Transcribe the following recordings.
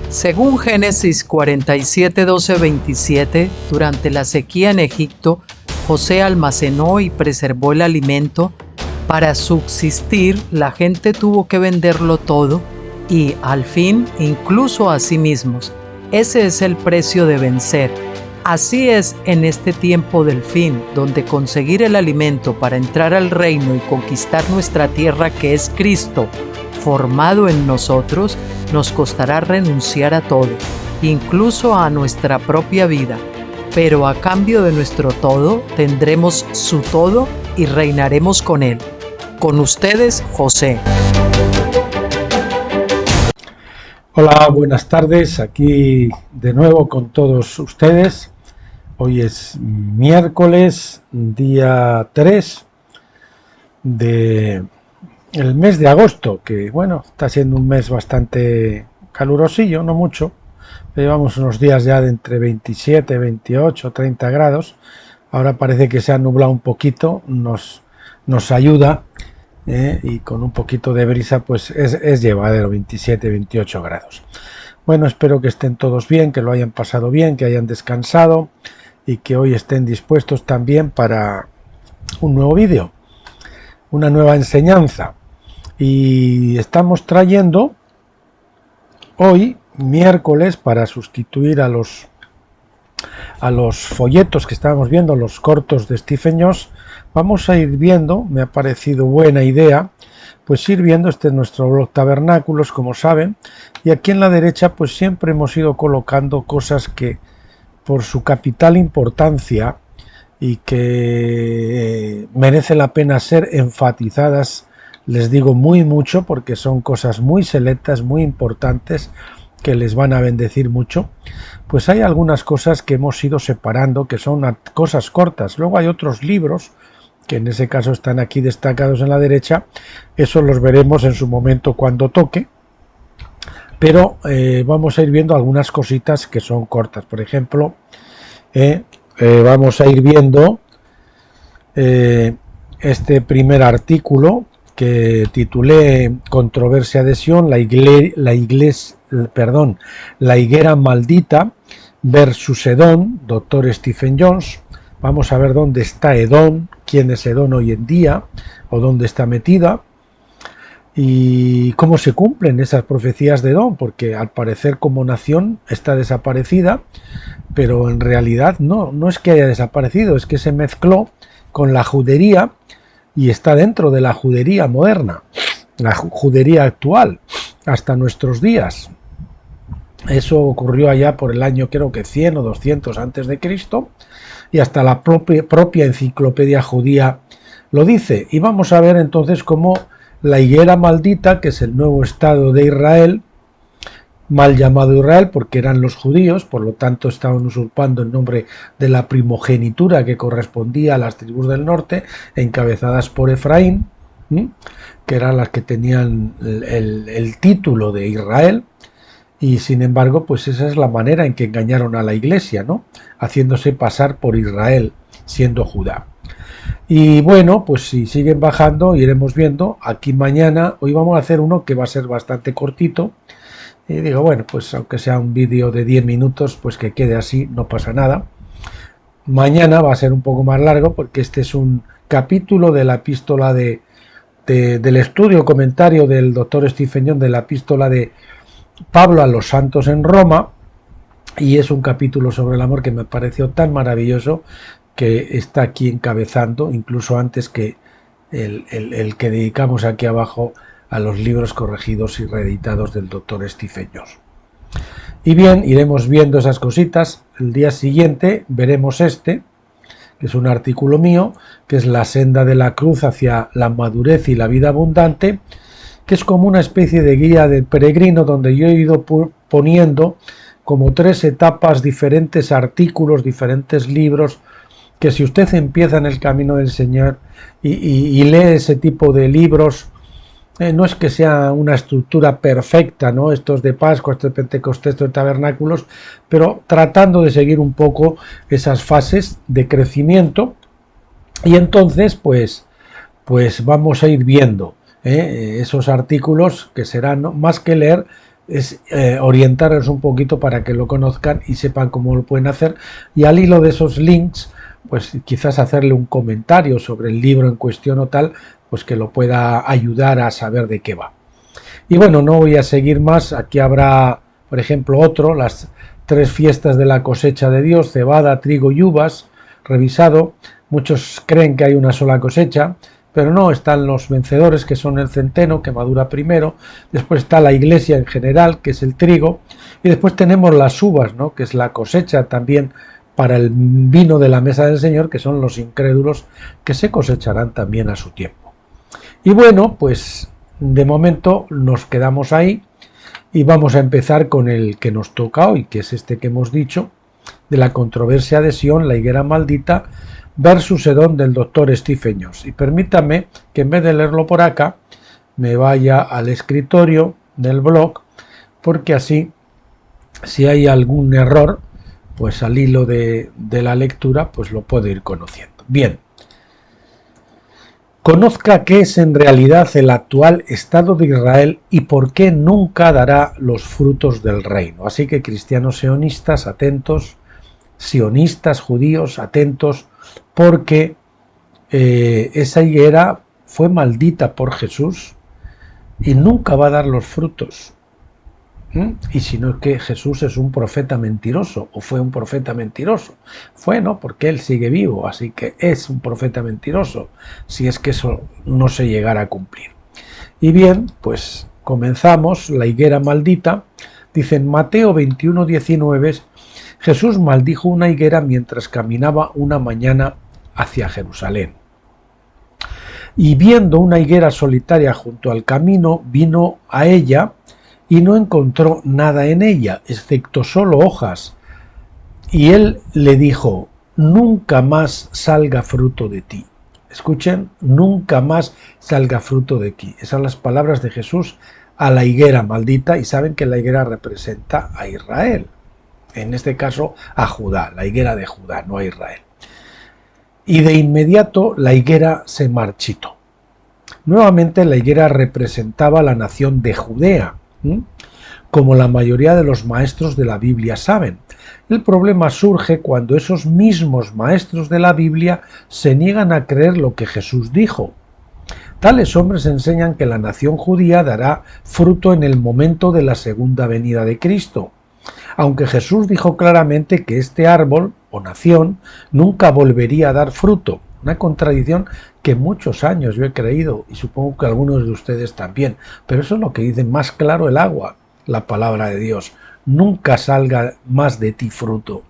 Según Génesis 47, 12, 27, durante la sequía en Egipto, José almacenó y preservó el alimento. Para subsistir, la gente tuvo que venderlo todo y, al fin, incluso a sí mismos. Ese es el precio de vencer. Así es en este tiempo del fin, donde conseguir el alimento para entrar al reino y conquistar nuestra tierra, que es Cristo, formado en nosotros, nos costará renunciar a todo, incluso a nuestra propia vida. Pero a cambio de nuestro todo, tendremos su todo y reinaremos con él. Con ustedes, José. Hola, buenas tardes. Aquí de nuevo con todos ustedes. Hoy es miércoles, día 3 de el mes de agosto, que bueno, está siendo un mes bastante calurosillo, no mucho. Llevamos unos días ya de entre 27, 28, 30 grados. Ahora parece que se ha nublado un poquito, nos ayuda, y con un poquito de brisa pues es llevadero, 27, 28 grados. Bueno, espero que estén todos bien, que lo hayan pasado bien, que hayan descansado y que hoy estén dispuestos también para un nuevo vídeo, una nueva enseñanza. Y estamos trayendo hoy, miércoles, para sustituir a los folletos que estábamos viendo, los cortos de Stephen Jones, vamos a ir viendo, me ha parecido buena idea, pues ir viendo, este es nuestro blog Tabernáculos, como saben, y aquí en la derecha pues siempre hemos ido colocando cosas que por su capital importancia y que merece la pena ser enfatizadas, les digo muy mucho, porque son cosas muy selectas, muy importantes, que les van a bendecir mucho. Pues hay algunas cosas que hemos ido separando, que son cosas cortas. Luego hay otros libros, que en ese caso están aquí destacados en la derecha, eso los veremos en su momento cuando toque, pero vamos a ir viendo algunas cositas que son cortas. Por ejemplo, vamos a ir viendo este primer artículo que titulé Controversia de Sion, la higuera maldita versus Edom, Dr. Stephen Jones. Vamos a ver dónde está Edom, quién es Edom hoy en día, o dónde está metida, y cómo se cumplen esas profecías de Edom, porque al parecer como nación está desaparecida, pero en realidad no es que haya desaparecido, es que se mezcló con la judería y está dentro de la judería moderna, la judería actual, hasta nuestros días. Eso ocurrió allá por el año, creo que 100 o 200 antes de Cristo, y hasta la propia enciclopedia judía lo dice. Y vamos a ver entonces cómo la higuera maldita, que es el nuevo estado de Israel, mal llamado Israel porque eran los judíos, por lo tanto estaban usurpando el nombre de la primogenitura que correspondía a las tribus del norte, encabezadas por Efraín, que eran las que tenían el título de Israel. Y sin embargo, pues esa es la manera en que engañaron a la iglesia, ¿no? Haciéndose pasar por Israel, siendo Judá. Y bueno, pues si siguen bajando, iremos viendo. Aquí mañana, hoy vamos a hacer uno que va a ser bastante cortito. Y digo, bueno, pues aunque sea un vídeo de 10 minutos, pues que quede así, no pasa nada. Mañana va a ser un poco más largo, porque este es un capítulo de la epístola del estudio comentario del doctor Stephen Jones de la epístola de Pablo a los santos en Roma, y es un capítulo sobre el amor que me pareció tan maravilloso que está aquí encabezando, incluso antes que el que dedicamos aquí abajo a los libros corregidos y reeditados del doctor Stephen Jones. Y bien, iremos viendo esas cositas. El día siguiente veremos que es un artículo mío, que es la senda de la cruz hacia la madurez y la vida abundante, que es como una especie de guía del peregrino, donde yo he ido poniendo como 3 etapas, diferentes artículos, diferentes libros, que si usted empieza en el camino del Señor y lee ese tipo de libros, no es que sea una estructura perfecta, ¿no? Estos de Pascua, estos de Pentecostés, estos de Tabernáculos, pero tratando de seguir un poco esas fases de crecimiento, y entonces pues vamos a ir viendo esos artículos que serán, ¿no?, más que leer, es orientarles un poquito para que lo conozcan y sepan cómo lo pueden hacer, y al hilo de esos links pues quizás hacerle un comentario sobre el libro en cuestión o tal, pues que lo pueda ayudar a saber de qué va. Y bueno, no voy a seguir más. Aquí habrá, por ejemplo, las 3 fiestas de la cosecha de Dios: cebada, trigo y uvas, revisado. Muchos creen que hay una sola cosecha, pero no, están los vencedores, que son el centeno, que madura primero, después está la iglesia en general, que es el trigo, y después tenemos las uvas, ¿no?, que es la cosecha también para el vino de la mesa del Señor, que son los incrédulos, que se cosecharán también a su tiempo. Y bueno, pues de momento nos quedamos ahí y vamos a empezar con el que nos toca hoy, que es este que hemos dicho, de la controversia de Sion, la higuera maldita, versus Edom, del doctor Stephen Jones. Y permítanme que en vez de leerlo por acá, me vaya al escritorio del blog, porque así, si hay algún error, pues al hilo de la lectura, pues lo puedo ir conociendo. Bien. Conozca qué es en realidad el actual Estado de Israel y por qué nunca dará los frutos del reino. Así que cristianos sionistas, atentos, sionistas judíos, atentos, porque esa higuera fue maldita por Jesús y nunca va a dar los frutos. Y si no es que Jesús es un profeta mentiroso, o fue un profeta mentiroso. Fue, ¿no?, porque él sigue vivo, así que es un profeta mentiroso, si es que eso no se llegara a cumplir. Y bien, pues comenzamos. La higuera maldita. Dice en Mateo 21:19, Jesús maldijo una higuera mientras caminaba una mañana hacia Jerusalén. Y viendo una higuera solitaria junto al camino, vino a ella y no encontró nada en ella, excepto solo hojas. Y él le dijo: nunca más salga fruto de ti. Escuchen, nunca más salga fruto de ti. Esas son las palabras de Jesús a la higuera maldita, y saben que la higuera representa a Israel. En este caso a Judá, la higuera de Judá, no a Israel. Y de inmediato la higuera se marchitó. Nuevamente la higuera representaba a la nación de Judea, como la mayoría de los maestros de la Biblia saben. El problema surge cuando esos mismos maestros de la Biblia se niegan a creer lo que Jesús dijo. Tales hombres enseñan que la nación judía dará fruto en el momento de la segunda venida de Cristo, aunque Jesús dijo claramente que este árbol o nación nunca volvería a dar fruto. Una contradicción que muchos años yo he creído, y supongo que algunos de ustedes también, pero eso es lo que dice más claro el agua, la palabra de Dios: nunca salga más de ti fruto.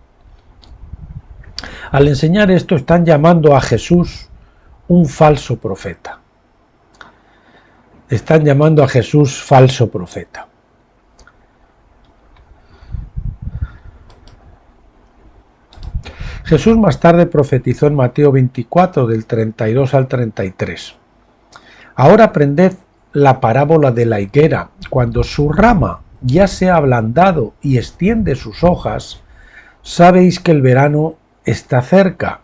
Al enseñar esto están llamando a Jesús un falso profeta. Están llamando a Jesús falso profeta. Jesús más tarde profetizó en Mateo 24, del 32 al 33. Ahora aprended la parábola de la higuera. Cuando su rama ya se ha ablandado y extiende sus hojas, sabéis que el verano está cerca.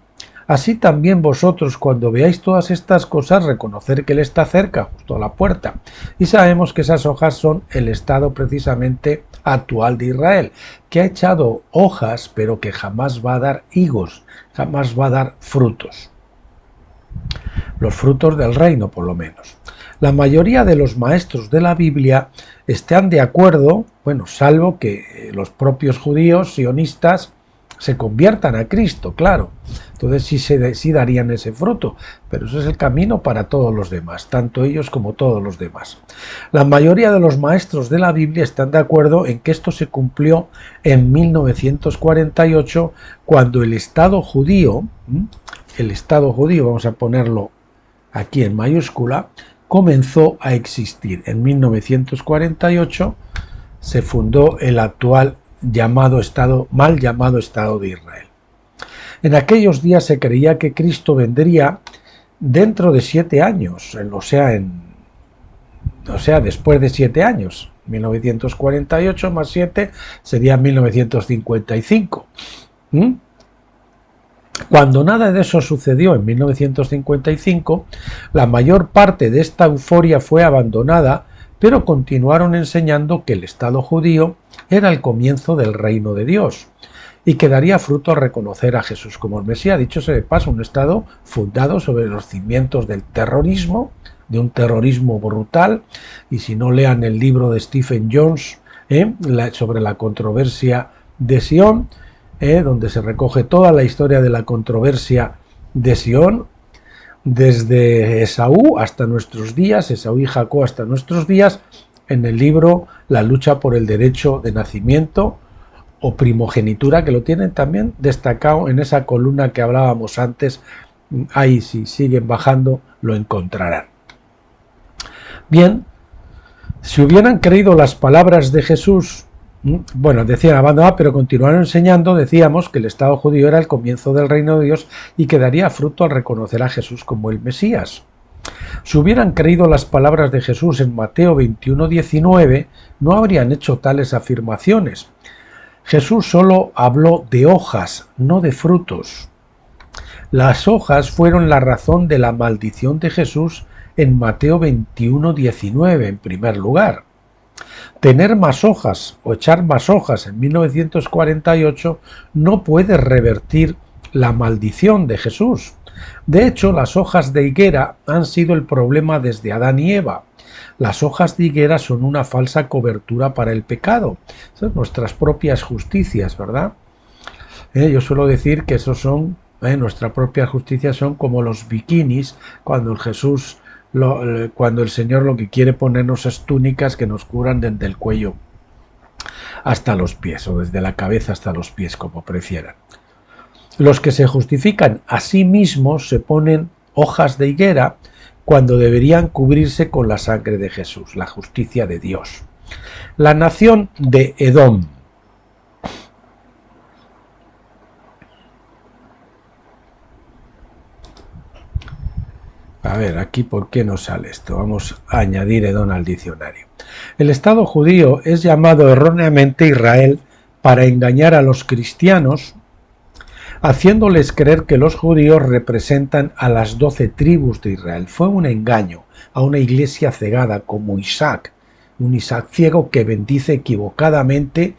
Así también vosotros, cuando veáis todas estas cosas, reconocer que Él está cerca, justo a la puerta. Y sabemos que esas hojas son el estado precisamente actual de Israel, que ha echado hojas, pero que jamás va a dar higos, jamás va a dar frutos. Los frutos del reino, por lo menos. La mayoría de los maestros de la Biblia están de acuerdo, bueno, salvo que los propios judíos sionistas se conviertan a Cristo, claro. Entonces sí darían ese fruto, pero eso es el camino para todos los demás, tanto ellos como todos los demás. La mayoría de los maestros de la Biblia están de acuerdo en que esto se cumplió en 1948, cuando el Estado judío, vamos a ponerlo aquí en mayúscula, comenzó a existir. En 1948 se fundó el actual mal llamado Estado de Israel. En aquellos días se creía que Cristo vendría dentro de 7 años, o sea, después de 7 años. 1948 más 7 sería 1955. Cuando nada de eso sucedió en 1955, la mayor parte de esta euforia fue abandonada pero continuaron enseñando que el Estado judío era el comienzo del reino de Dios y que daría fruto al reconocer a Jesús como el Mesías. Dicho sea de paso, un Estado fundado sobre los cimientos del terrorismo, de un terrorismo brutal, y si no, lean el libro de Stephen Jones sobre la controversia de Sion, donde se recoge toda la historia de la controversia de Sion, desde Esaú hasta nuestros días, Esaú y Jacob hasta nuestros días, en el libro La lucha por el derecho de nacimiento o primogenitura, que lo tienen también destacado en esa columna que hablábamos antes. Ahí, si siguen bajando, lo encontrarán. Bien, si hubieran creído las palabras de Jesús, bueno, decían abandonar, pero continuaron enseñando, decíamos, que el Estado judío era el comienzo del reino de Dios y que daría fruto al reconocer a Jesús como el Mesías. Si hubieran creído las palabras de Jesús en Mateo 21:19, no habrían hecho tales afirmaciones. Jesús solo habló de hojas, no de frutos. Las hojas fueron la razón de la maldición de Jesús en Mateo 21:19, en primer lugar. Tener más hojas o echar más hojas en 1948 no puede revertir la maldición de Jesús. De hecho, las hojas de higuera han sido el problema desde Adán y Eva. Las hojas de higuera son una falsa cobertura para el pecado. Son nuestras propias justicias, ¿verdad? Yo suelo decir que esos son, nuestras propias justicias son como los bikinis, cuando el Señor lo que quiere ponernos es túnicas que nos cubran desde el cuello hasta los pies, o desde la cabeza hasta los pies, como prefieran. Los que se justifican a sí mismos se ponen hojas de higuera cuando deberían cubrirse con la sangre de Jesús, la justicia de Dios. La nación de Edom. A ver, aquí ¿por qué no sale esto? Vamos a añadir Edom al diccionario. El Estado judío es llamado erróneamente Israel para engañar a los cristianos, haciéndoles creer que los judíos representan a las 12 tribus de Israel. Fue un engaño a una iglesia cegada como Isaac, un Isaac ciego que bendice equivocadamente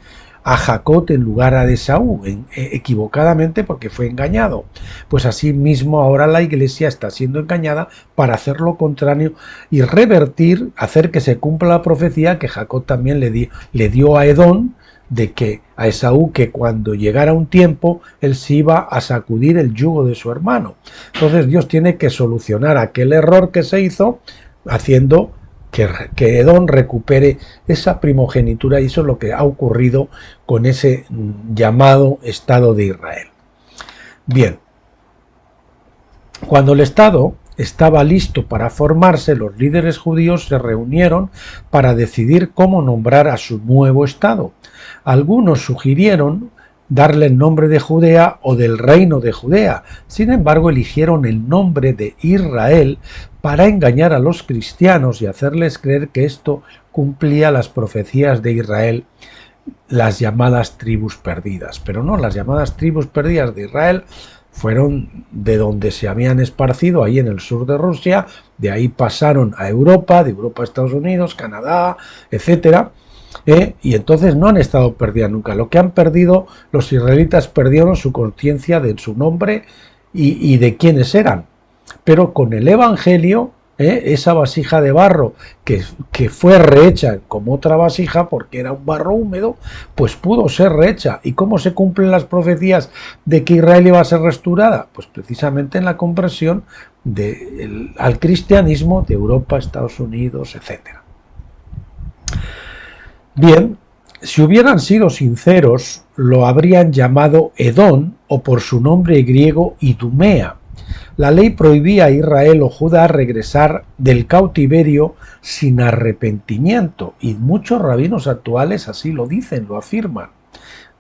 a Jacob en lugar de Esaú, equivocadamente porque fue engañado. Pues así mismo ahora la iglesia está siendo engañada para hacer lo contrario y revertir, hacer que se cumpla la profecía que Jacob también le dio a Edom, de que a Esaú, que cuando llegara un tiempo él se iba a sacudir el yugo de su hermano. Entonces Dios tiene que solucionar aquel error que se hizo haciendo que Edom recupere esa primogenitura, y eso es lo que ha ocurrido con ese llamado Estado de Israel. Bien, cuando el Estado estaba listo para formarse, los líderes judíos se reunieron para decidir cómo nombrar a su nuevo Estado. Algunos sugirieron darle el nombre de Judea o del reino de Judea. Sin embargo, eligieron el nombre de Israel para engañar a los cristianos y hacerles creer que esto cumplía las profecías de Israel, las llamadas tribus perdidas. Pero no, las llamadas tribus perdidas de Israel fueron de donde se habían esparcido, ahí en el sur de Rusia, de ahí pasaron a Europa, de Europa a Estados Unidos, Canadá, etcétera. Y entonces no han estado perdidas nunca. Lo que han perdido, los israelitas perdieron su conciencia de su nombre y de quiénes eran. Pero con el Evangelio, esa vasija de barro que fue rehecha como otra vasija porque era un barro húmedo, pues pudo ser rehecha. ¿Y cómo se cumplen las profecías de que Israel iba a ser restaurada? Pues precisamente en la conversión al cristianismo de Europa, Estados Unidos, etcétera. Bien, si hubieran sido sinceros, lo habrían llamado Edom o por su nombre griego Idumea. La ley prohibía a Israel o Judá regresar del cautiverio sin arrepentimiento, y muchos rabinos actuales así lo dicen, lo afirman.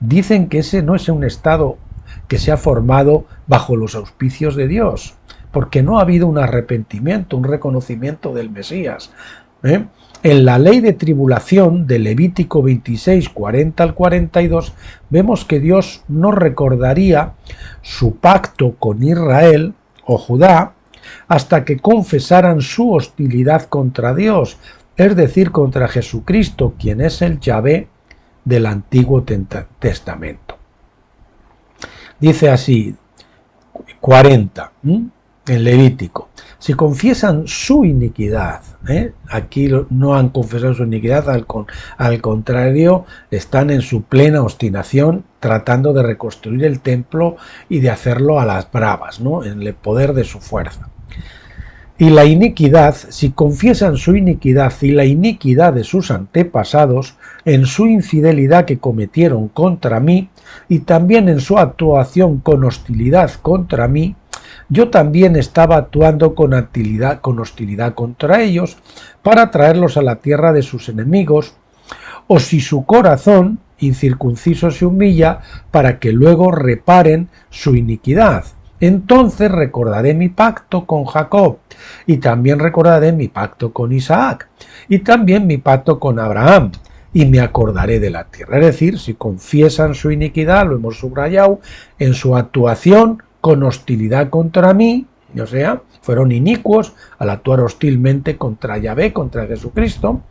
Dicen que ese no es un estado que se ha formado bajo los auspicios de Dios, porque no ha habido un arrepentimiento, un reconocimiento del Mesías. En la ley de tribulación de Levítico 26, 40 al 42, vemos que Dios no recordaría su pacto con Israel o Judá hasta que confesaran su hostilidad contra Dios, es decir, contra Jesucristo, quien es el Yahvé del Antiguo Testamento. Dice así, 40, en Levítico: si confiesan su iniquidad, aquí no han confesado su iniquidad, al contrario, están en su plena obstinación tratando de reconstruir el templo y de hacerlo a las bravas, en el poder de su fuerza. Y la iniquidad, si confiesan su iniquidad y la iniquidad de sus antepasados, en su infidelidad que cometieron contra mí, y también en su actuación con hostilidad contra mí, yo también estaba actuando con hostilidad contra ellos, para traerlos a la tierra de sus enemigos, o si su corazón incircunciso se humilla, para que luego reparen su iniquidad. Entonces recordaré mi pacto con Jacob, y también recordaré mi pacto con Isaac, y también mi pacto con Abraham, y me acordaré de la tierra. Es decir, si confiesan su iniquidad, lo hemos subrayado, en su actuación con hostilidad contra mí, o sea, fueron inicuos al actuar hostilmente contra Yahvé, contra Jesucristo,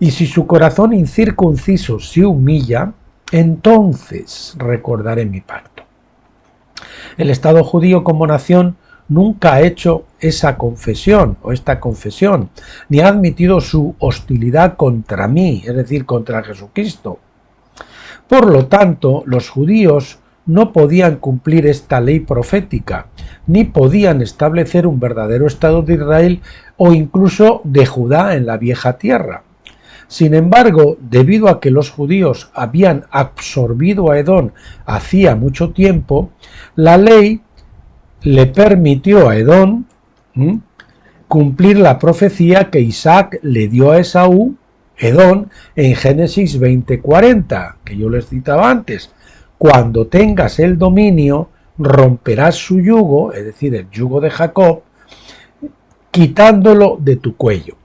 y si su corazón incircunciso se humilla, entonces recordaré mi pacto. El Estado judío como nación nunca ha hecho esa confesión o esta confesión, ni ha admitido su hostilidad contra mí, es decir, contra Jesucristo. Por lo tanto, los judíos no podían cumplir esta ley profética, ni podían establecer un verdadero Estado de Israel o incluso de Judá en la vieja tierra. Sin embargo, debido a que los judíos habían absorbido a Edom hacía mucho tiempo, la ley le permitió a Edom cumplir la profecía que Isaac le dio a Esaú, Edom, en Génesis 20:40, que yo les citaba antes: cuando tengas el dominio, romperás su yugo, es decir, el yugo de Jacob, quitándolo de tu cuello.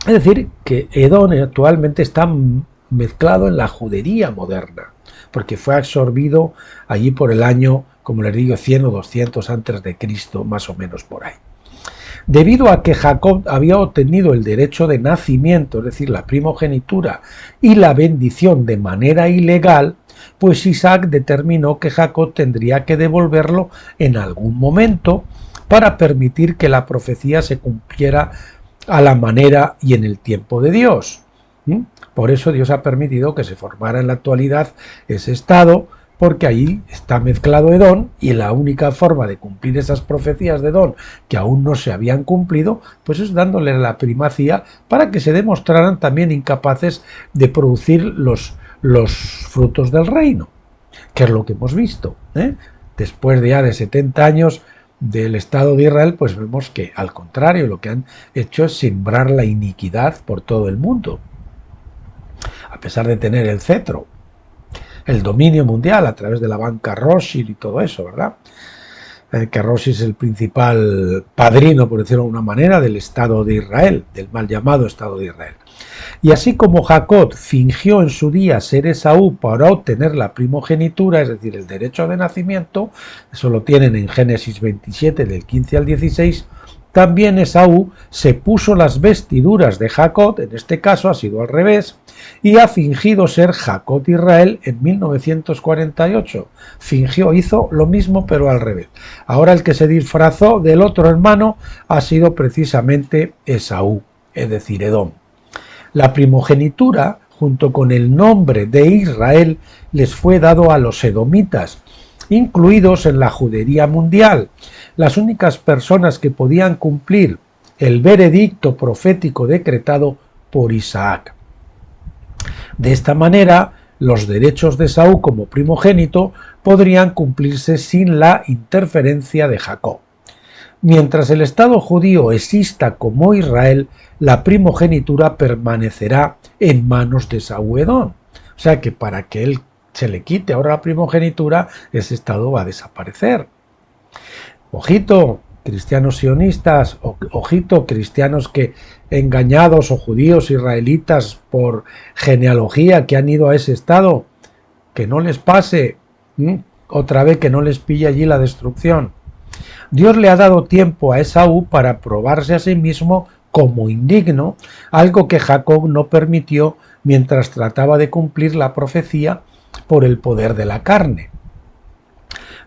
Es decir, que Edom actualmente está mezclado en la judería moderna, porque fue absorbido allí por el año, como les digo, 100 o 200 antes de Cristo, más o menos por ahí. Debido a que Jacob había obtenido el derecho de nacimiento, es decir, la primogenitura y la bendición de manera ilegal, pues Isaac determinó que Jacob tendría que devolverlo en algún momento para permitir que la profecía se cumpliera a la manera y en el tiempo de Dios. Por eso Dios ha permitido que se formara en la actualidad ese estado, porque ahí está mezclado Edom, y la única forma de cumplir esas profecías de Edom que aún no se habían cumplido, pues es dándole la primacía para que se demostraran también incapaces de producir los frutos del reino, que es lo que hemos visto, después de ya de 70 años del Estado de Israel, pues vemos que al contrario, lo que han hecho es sembrar la iniquidad por todo el mundo, a pesar de tener el cetro, el dominio mundial a través de la banca Rothschild y todo eso, ¿verdad? Que Rothschild es el principal padrino, por decirlo de una manera, del Estado de Israel, del mal llamado Estado de Israel. Y así como Jacob fingió en su día ser Esaú para obtener la primogenitura, es decir, el derecho de nacimiento, eso lo tienen en Génesis 27, del 15 al 16, también Esaú se puso las vestiduras de Jacob, en este caso ha sido al revés, y ha fingido ser Jacob Israel en 1948. Hizo lo mismo pero al revés. Ahora el que se disfrazó del otro hermano ha sido precisamente Esaú, es decir, Edom. La primogenitura, junto con el nombre de Israel, les fue dado a los edomitas, incluidos en la judería mundial, las únicas personas que podían cumplir el veredicto profético decretado por Isaac. De esta manera, los derechos de Esaú como primogénito podrían cumplirse sin la interferencia de Jacob. Mientras el Estado judío exista como Israel, la primogenitura permanecerá en manos de Esaú Edom. O sea que para que él se le quite ahora la primogenitura, ese Estado va a desaparecer. Ojito, cristianos sionistas, ojito, cristianos que engañados o judíos israelitas por genealogía que han ido a ese Estado, que no les pase otra vez, que no les pille allí la destrucción. Dios le ha dado tiempo a Esaú para probarse a sí mismo como indigno, algo que Jacob no permitió mientras trataba de cumplir la profecía por el poder de la carne.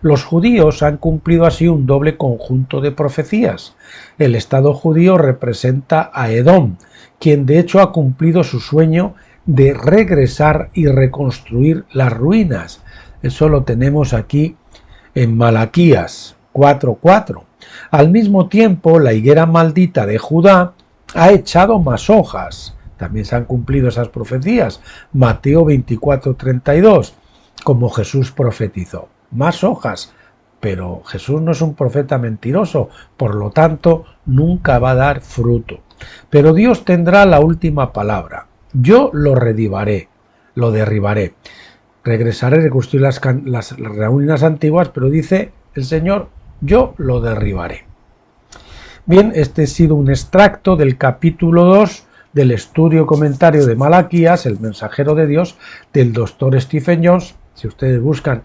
Los judíos han cumplido así un doble conjunto de profecías. El Estado judío representa a Edom, quien de hecho ha cumplido su sueño de regresar y reconstruir las ruinas. Eso lo tenemos aquí en Malaquías 4:4. Al mismo tiempo, la higuera maldita de Judá ha echado más hojas. También se han cumplido esas profecías. Mateo 24:32, como Jesús profetizó. Más hojas, pero Jesús no es un profeta mentiroso, por lo tanto nunca va a dar fruto. Pero Dios tendrá la última palabra. Yo lo derribaré, regresaré a reconstruir las ruinas antiguas, pero dice el Señor, yo lo derribaré. Bien, este ha sido un extracto del capítulo 2 del estudio comentario de Malaquías, el mensajero de Dios, del doctor Stephen Jones. Si ustedes buscan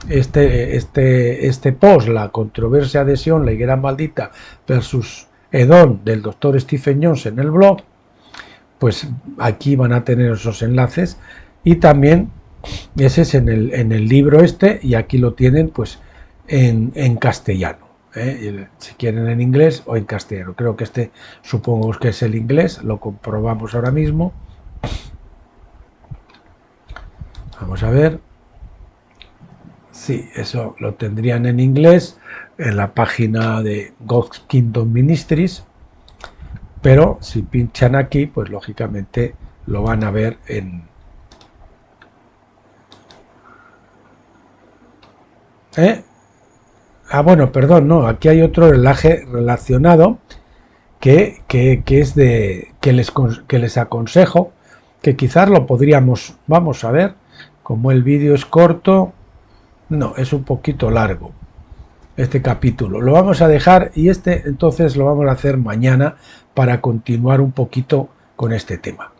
este post, la controversia de Sion, la higuera maldita versus Edom, del doctor Stephen Jones en el blog, pues aquí van a tener esos enlaces, y también ese es en el libro y aquí lo tienen pues en castellano, si quieren en inglés o en castellano. Creo que supongo que es el inglés, lo comprobamos ahora mismo. Vamos a ver. Sí, eso lo tendrían en inglés en la página de God's Kingdom Ministries, pero si pinchan aquí, pues lógicamente lo van a ver en... bueno, perdón, no, aquí hay otro enlace relacionado que es que les aconsejo, que quizás lo podríamos, vamos a ver, como el vídeo es corto, no, es un poquito largo este capítulo, lo vamos a dejar, y entonces lo vamos a hacer mañana para continuar un poquito con este tema.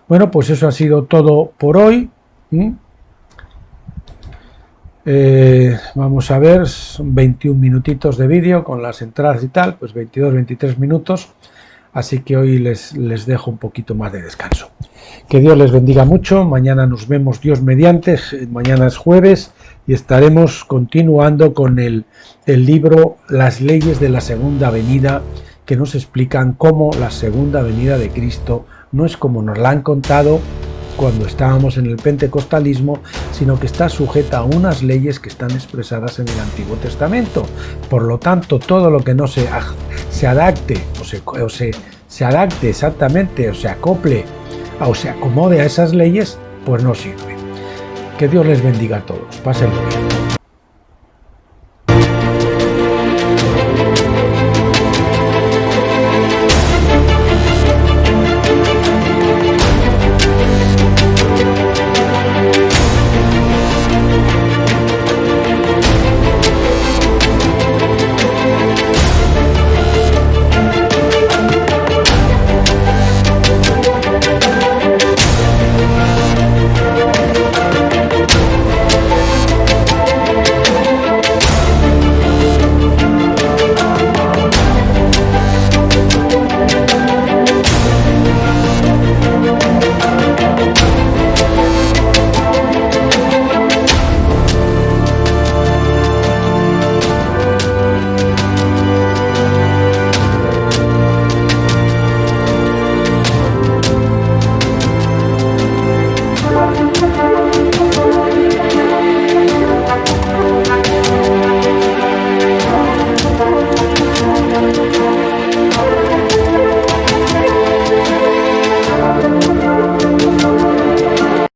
Bueno, pues eso ha sido todo por hoy. Vamos a ver, son 21 minutitos de vídeo con las entradas y tal, pues 22-23 minutos, así que hoy les dejo un poquito más de descanso. Que Dios les bendiga mucho. Mañana nos vemos, Dios mediante. Mañana es jueves y estaremos continuando con el libro Las leyes de la segunda venida, que nos explican cómo la segunda venida de Cristo no es como nos la han contado cuando estábamos en el pentecostalismo, sino que está sujeta a unas leyes que están expresadas en el Antiguo Testamento. Por lo tanto, todo lo que no se adapte se adapte exactamente, o se acople o se acomode a esas leyes, pues no sirve. Que Dios les bendiga a todos. Pásenlo bien.